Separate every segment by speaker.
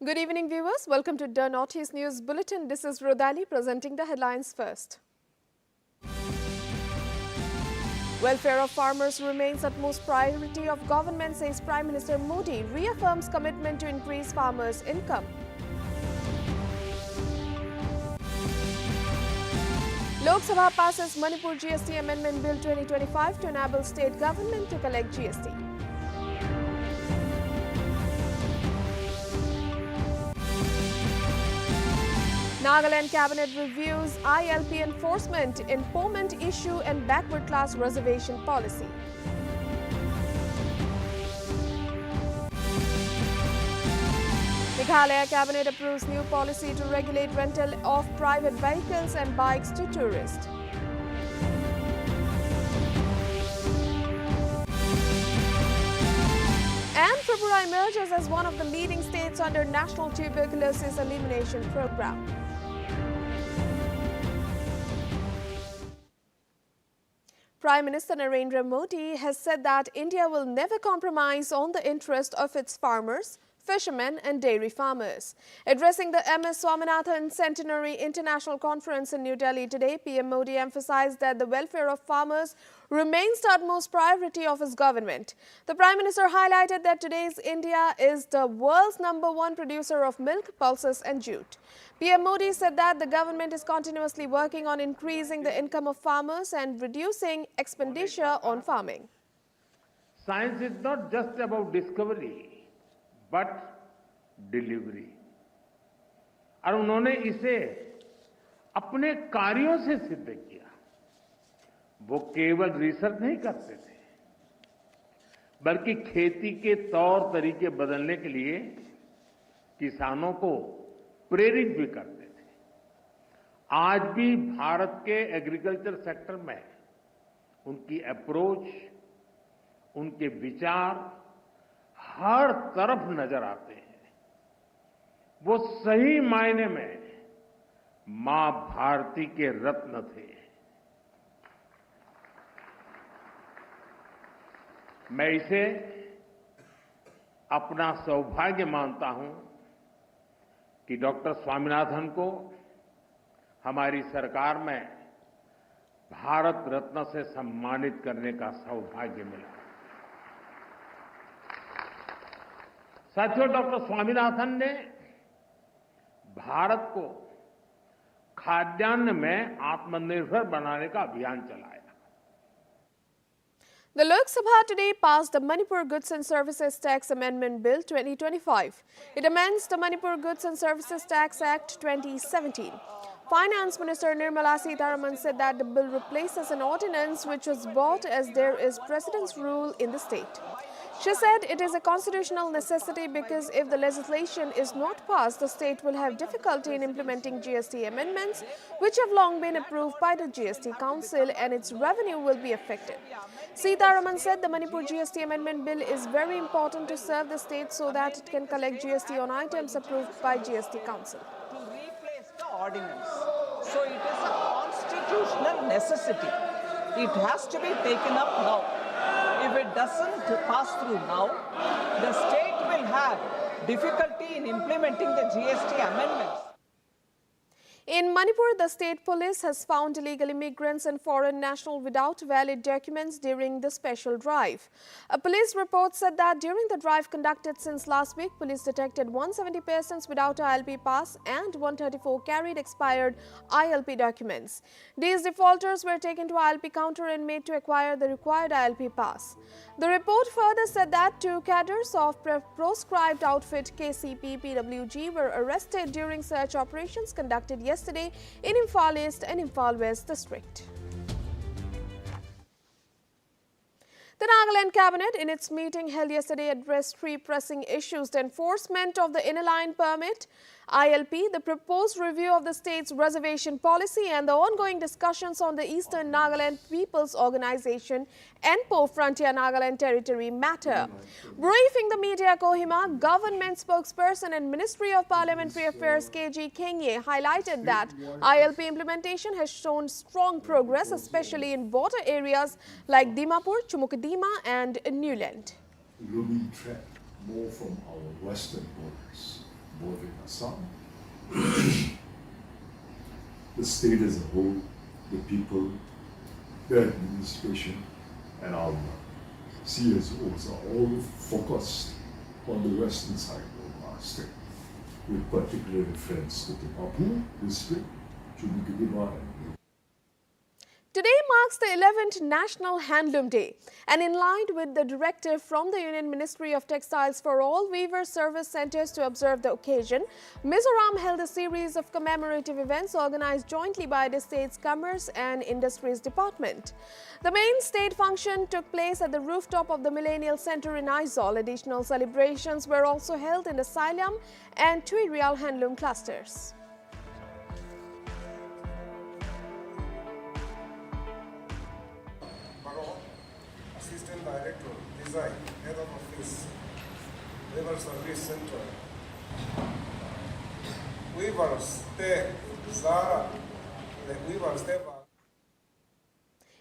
Speaker 1: Good evening, viewers. Welcome to Doordarshan News Bulletin. This is Rodali presenting the headlines first. Welfare of farmers remains utmost priority of government, says Prime Minister Modi, reaffirms commitment to increase farmers' income. Lok Sabha passes Manipur GST Amendment Bill 2025 to enable state government to collect GST. Nagaland Cabinet reviews ILP enforcement, empowerment issue and backward class reservation policy. Meghalaya Cabinet approves new policy to regulate rental of private vehicles and bikes to tourists. And Tripura emerges as one of the leading states under National Tuberculosis Elimination Program. Prime Minister Narendra Modi has said that India will never compromise on the interest of its farmers, fishermen and dairy farmers. Addressing the MS Swaminathan Centenary International Conference in New Delhi today, PM Modi emphasized that the welfare of farmers remains the utmost priority of his government. The Prime Minister highlighted that today's India is the world's #1 producer of milk, pulses and jute. PM Modi said that the government is continuously working on increasing the income of farmers and reducing expenditure on farming.
Speaker 2: Science is not just about discovery, but delivery और उन्होंने इसे अपने कार्यों से सिद्ध किया। वो केवल रिसर्च नहीं करते थे, बल्कि खेती के तौर तरीके बदलने के लिए किसानों को प्रेरित भी करते थे। आज भी भारत के एग्रीकल्चर सेक्टर में उनकी अप्रोच, उनके विचार हर तरफ नजर आते हैं। वो सही मायने में मां भारती के रत्न थे। मैं इसे अपना सौभाग्य मानता हूं कि डॉक्टर स्वामीनाथन को हमारी सरकार में भारत रत्न से सम्मानित करने का सौभाग्य मिला। साथियों, डॉक्टर स्वामीनाथन ने भारत को खाद्यान्न में आत्मनिर्भर बनाने का अभियान चलाया।
Speaker 1: The Lok Sabha today passed the Manipur Goods and Services Tax Amendment Bill 2025. It amends the Manipur Goods and Services Tax Act 2017. Finance Minister Nirmala Sitharaman said that the bill replaces an ordinance which was brought as there is precedence rule in the state. She said it is a constitutional necessity because if the legislation is not passed, the state will have difficulty in implementing GST amendments, which have long been approved by the GST Council, and its revenue will be affected. Sitharaman said the Manipur GST Amendment Bill is very important to serve the state so that it can collect GST on items approved by GST Council.
Speaker 3: To replace the ordinance. So it is a constitutional necessity. It has to be taken up now. If it doesn't pass through now, the state will have difficulty in implementing the GST amendments.
Speaker 1: In Manipur, the state police has found illegal immigrants and foreign nationals without valid documents during the special drive. A police report said that during the drive conducted since last week, police detected 170 persons without ILP pass and 134 carried expired ILP documents. These defaulters were taken to ILP counter and made to acquire the required ILP pass. The report further said that 2 cadres of proscribed outfit KCP PWG were arrested during search operations conducted yesterday in Imphal East and Imphal West district. The Nagaland Cabinet, in its meeting held yesterday, addressed 3 pressing issues: the enforcement of the inner line permit, ILP, the proposed review of the state's reservation policy, and the ongoing discussions on the Eastern Nagaland People's Organization and Frontier Nagaland Territory matter. Briefing the media at Kohima, Government spokesperson and Ministry of Parliamentary Affairs KG Kengye highlighted that ILP implementation has shown strong progress, especially in border areas like Dimapur, Chumukadima and Newland.
Speaker 4: Will be tracked more from our western borders. both in Assam, the state as a whole, the people, the administration, and our CSOs are all focused on the western side of our state, with particular reference to the Papu district, Chumikidima, and
Speaker 1: Today marks the 11th National Handloom Day, and in line with the directive from the Union Ministry of Textiles for all weaver service centers to observe the occasion, Mizoram held a series of commemorative events organized jointly by the state's Commerce and Industries Department. The main state function took place at the rooftop of the Millennial Center in Aizawl. Additional celebrations were also held in the Silam and Tuirial handloom clusters.
Speaker 5: Assistant Director, Design, Head of Office, Labor Service Center. Weavers, Zara, the Weavers,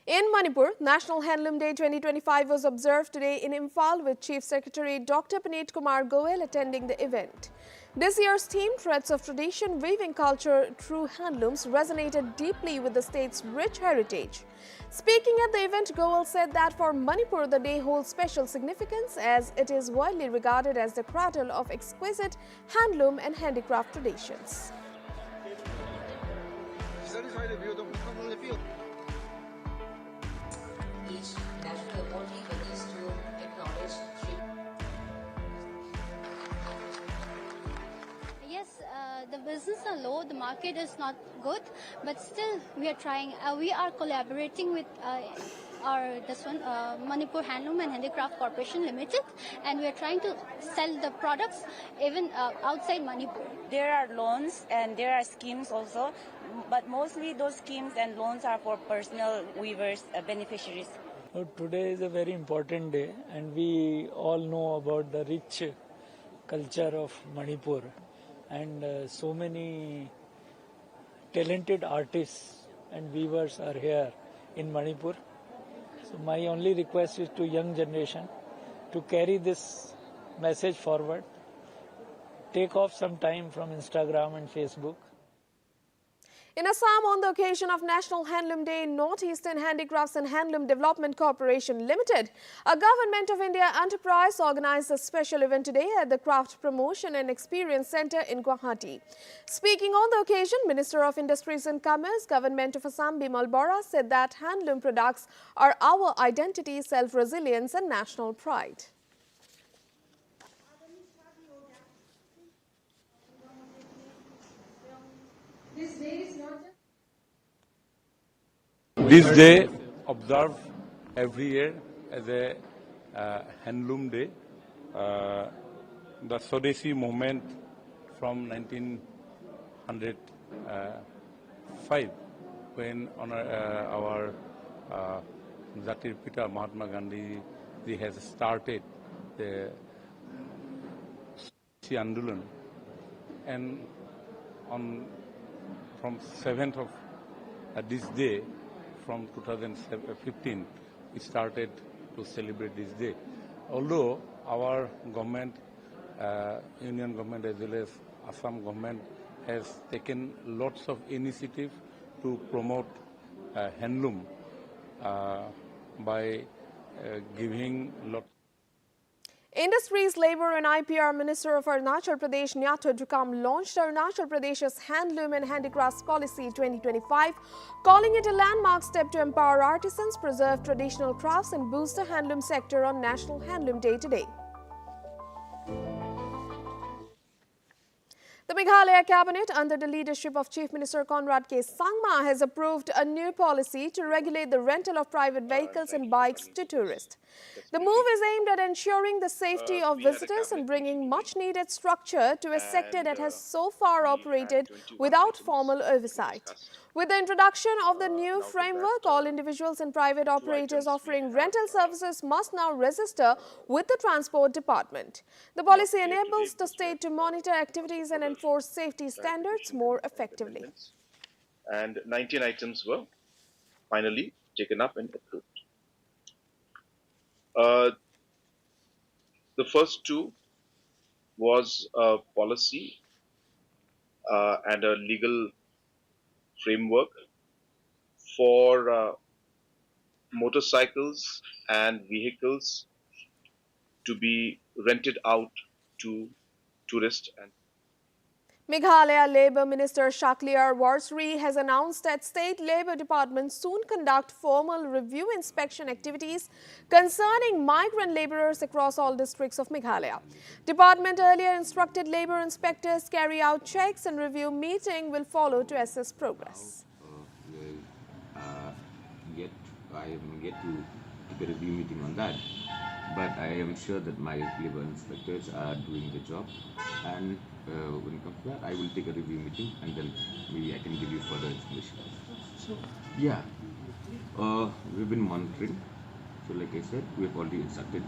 Speaker 1: In Manipur, National Handloom Day 2025 was observed today in Imphal with Chief Secretary Dr. Puneet Kumar Goel attending the event. This year's theme, Threads of Tradition, Weaving Culture Through Handlooms, resonated deeply with the state's rich heritage. Speaking at the event, Goel said that for Manipur, the day holds special significance as it is widely regarded as the cradle of exquisite handloom and handicraft traditions.
Speaker 6: Each national body needs to acknowledge
Speaker 7: Yes, the business are low, the market is not good, but still we are trying. We are collaborating with Manipur Handloom and Handicraft Corporation Limited, and we are trying to sell the products even outside Manipur.
Speaker 8: There are loans and there are schemes also, but mostly those schemes and loans are for personal weavers, beneficiaries.
Speaker 9: Today is a very important day, and we all know about the rich culture of Manipur, and so many talented artists and weavers are here in Manipur. So my only request is to young generation to carry this message forward. Take off some time from Instagram and Facebook.
Speaker 1: In Assam, on the occasion of National Handloom Day, Northeastern Handicrafts and Handloom Development Corporation Limited, a Government of India enterprise, organized a special event today at the Craft Promotion and Experience Center in Guwahati. Speaking on the occasion, Minister of Industries and Commerce, Government of Assam, Bimal Bora, said that handloom products are our identity, self-resilience and national pride.
Speaker 10: This day observed every year as a handloom day. The Swadeshi movement from 1905, when our Jatir Pita Mahatma Gandhi has started the Swadeshi Andolan, and from 7th of this day, from 2015, we started to celebrate this day. Although our government, Union government as well as Assam government has taken lots of initiative to promote handloom by giving lots.
Speaker 1: Industries, Labour and IPR Minister of Arunachal Pradesh, Nyato Dukam, launched Arunachal Pradesh's Handloom and Handicrafts Policy 2025, calling it a landmark step to empower artisans, preserve traditional crafts and boost the handloom sector on National Handloom Day today. The Meghalaya Cabinet, under the leadership of Chief Minister Conrad K. Sangma, has approved a new policy to regulate the rental of private vehicles and bikes to tourists. The move is aimed at ensuring the safety of visitors and bringing much-needed structure to a sector that has so far operated without formal oversight. With the introduction of the new framework, all individuals and private operators offering rental services must now register with the Transport Department. The policy enables the state to monitor activities and enforce safety standards more effectively.
Speaker 11: And 19 items were finally taken up and approved. The first two was a policy and a legal framework for motorcycles and vehicles to be rented out to tourists. And
Speaker 1: Meghalaya Labour Minister Shakliar Warsri has announced that State Labour Department soon conduct formal review inspection activities concerning migrant labourers across all districts of Meghalaya. Department earlier instructed labour inspectors carry out checks and review meeting will follow to assess progress.
Speaker 12: I am yet to take a review meeting on that, but I am sure that my labour inspectors are doing the job, and when it comes to that, I will take a review meeting and then maybe I can give you further information. So, yeah, we've been monitoring. So, like I said, we have already instructed.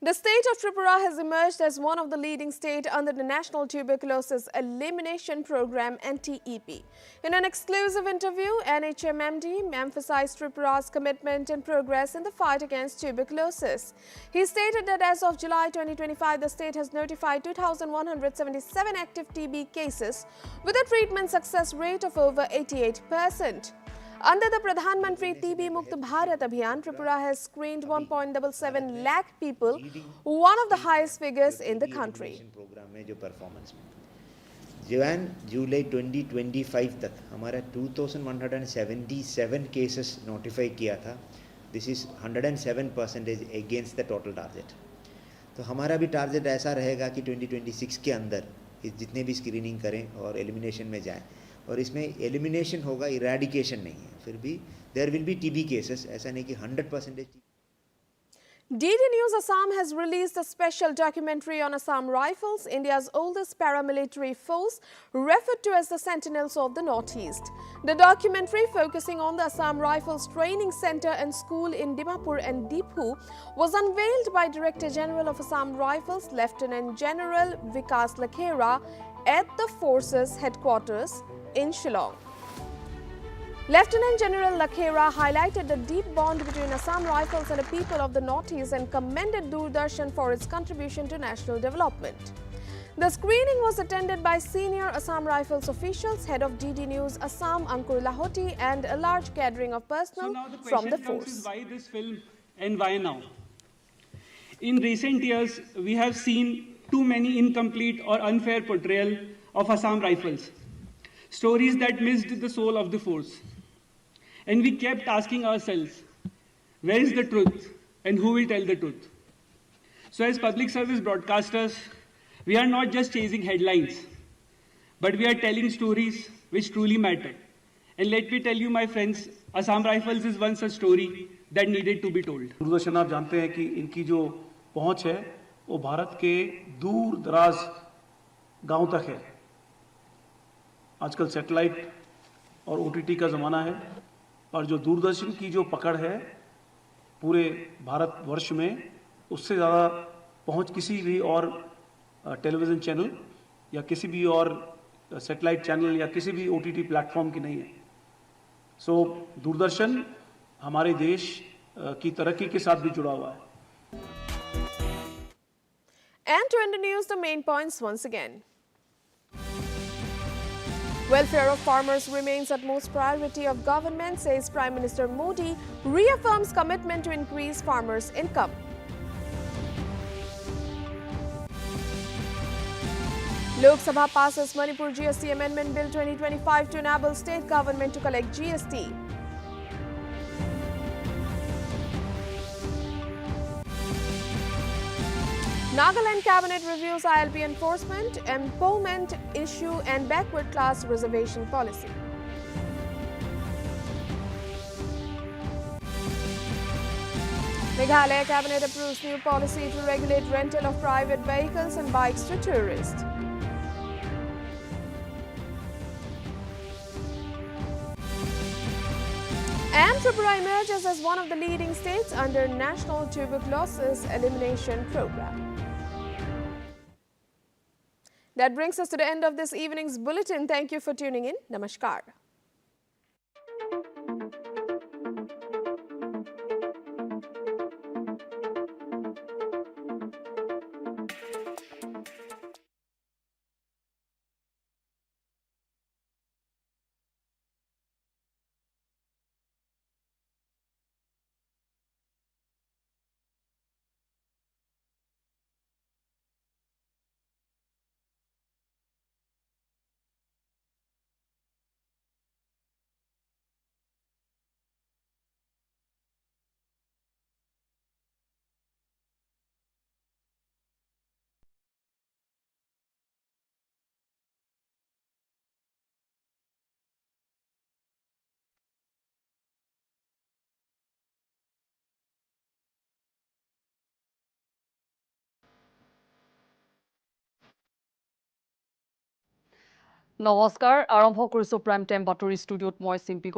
Speaker 1: The state of Tripura has emerged as one of the leading states under the National Tuberculosis Elimination Program (NTEP). In an exclusive interview, NHMMD emphasized Tripura's commitment and progress in the fight against tuberculosis. He stated that as of July 2025, the state has notified 2,177 active TB cases with a treatment success rate of over 88%. Under the Pradhan Mantri TB Mukt Bharat Abhiyan, Tripura has screened 1.77 lakh people, one of the highest figures in the country.
Speaker 13: July 2025 तक हमारा 2,177 cases notify किया था. This is 107% against the total target. तो हमारा भी target ऐसा रहेगा कि 2026 के अंदर जितने भी स्क्रीनिंग करें और एलिमिनेशन में जाएं. और इसमें एलिमिनेशन होगा, इरेडिकेशन नहीं है. फिर भी there will be TB cases, ऐसा नहीं कि 100%.
Speaker 1: DD News Assam has released a special documentary on Assam Rifles, India's oldest paramilitary force, referred to as the Sentinels of the Northeast. The documentary, focusing on the Assam Rifles Training Center and School in Dimapur and Diphu, was unveiled by Director General of Assam Rifles, Lieutenant General Vikas Lakhera, at the force's headquarters in Shillong. Lieutenant General Lakhera highlighted the deep bond between Assam Rifles and the people of the Northeast and commended Doordarshan for its contribution to national development. The screening was attended by senior Assam Rifles officials, head of DD News Assam Ankur Lahoti, and a large gathering of personnel from the force.
Speaker 14: Is why this film and why now? In recent years, we have seen too many incomplete or unfair portrayal of Assam Rifles. Stories that missed the soul of the force. And we kept asking ourselves, where is the truth and who will tell the truth? So as public service broadcasters, we are not just chasing headlines, but we are telling stories which truly matter. And let me tell you, my friends, Assam Rifles is one such story that needed to be told.
Speaker 15: Doordarshan आप जानते हैं कि इनकी जो पहुंच है वो भारत के दूर दराज गांव तक है. आजकल सैटेलाइट और ओटीटी का ज़माना है, और जो दूरदर्शन की जो पकड़ है पूरे भारतवर्ष में, उससे ज़्यादा पहुंच किसी भी और टेलीविज़न चैनल या किसी भी और सैटेलाइट चैनल या किसी भी ओटीटी प्लेटफॉर्म की नहीं है. सो दूरदर्शन हमारे देश की तरक्की के साथ भी जुड़ा हुआ है.
Speaker 1: And to end the news, the main points once again. Welfare of farmers remains utmost priority of government, says Prime Minister Modi, reaffirms commitment to increase farmers' income. Lok Sabha passes Manipur GST Amendment Bill 2025 to enable state government to collect GST. Nagaland Cabinet reviews ILP enforcement, empowerment issue and backward class reservation policy. Meghalaya Cabinet approves new policy to regulate rental of private vehicles and bikes to tourists. And Tripura emerges as one of the leading states under National Tuberculosis Elimination Program. That brings us to the end of this evening's bulletin. Thank you for tuning in. Namaskar.
Speaker 16: নমস্কাৰ আৰম্ভ কৰিছো prime time বাতৰি ষ্টুডিঅ'ত মই চিম্পী